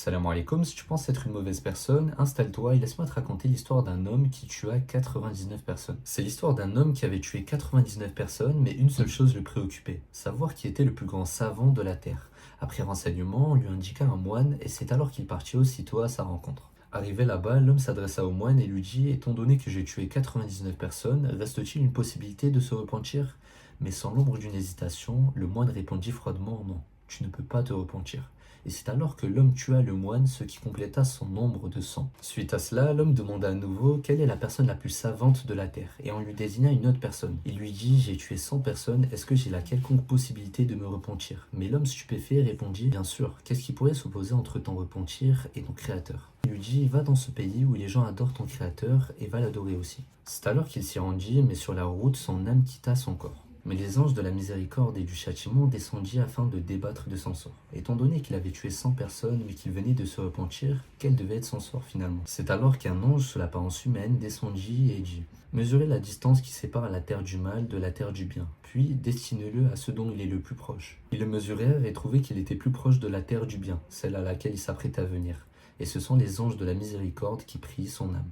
Salam alaikum, si tu penses être une mauvaise personne, installe-toi et laisse-moi te raconter l'histoire d'un homme qui tua 99 personnes. C'est l'histoire d'un homme qui avait tué 99 personnes, mais une seule chose le préoccupait, savoir qui était le plus grand savant de la Terre. Après renseignement, on lui indiqua un moine et c'est alors qu'il partit aussitôt à sa rencontre. Arrivé là-bas, l'homme s'adressa au moine et lui dit: étant donné que j'ai tué 99 personnes, reste-t-il une possibilité de se repentir? Mais sans l'ombre d'une hésitation, le moine répondit froidement: non, tu ne peux pas te repentir. Et c'est alors que l'homme tua le moine, ce qui compléta son nombre de 100. Suite à cela, l'homme demanda à nouveau quelle est la personne la plus savante de la Terre, et on lui désigna une autre personne. Il lui dit: j'ai tué 100 personnes, est-ce que j'ai la quelconque possibilité de me repentir? Mais l'homme stupéfait répondit: bien sûr, qu'est-ce qui pourrait s'opposer entre ton repentir et ton créateur? Il lui dit: va dans ce pays où les gens adorent ton créateur et va l'adorer aussi. C'est alors qu'il s'y rendit, mais sur la route, son âme quitta son corps. Mais les anges de la miséricorde et du châtiment descendirent afin de débattre de son sort. Étant donné qu'il avait tué 100 personnes mais qu'il venait de se repentir, quel devait être son sort finalement? C'est alors qu'un ange sous l'apparence humaine descendit et dit: mesurez la distance qui sépare la terre du mal de la terre du bien, puis destinez-le à ce dont il est le plus proche. Ils le mesurèrent et trouvèrent qu'il était plus proche de la terre du bien, celle à laquelle il s'apprêtait à venir. Et ce sont les anges de la miséricorde qui prient son âme.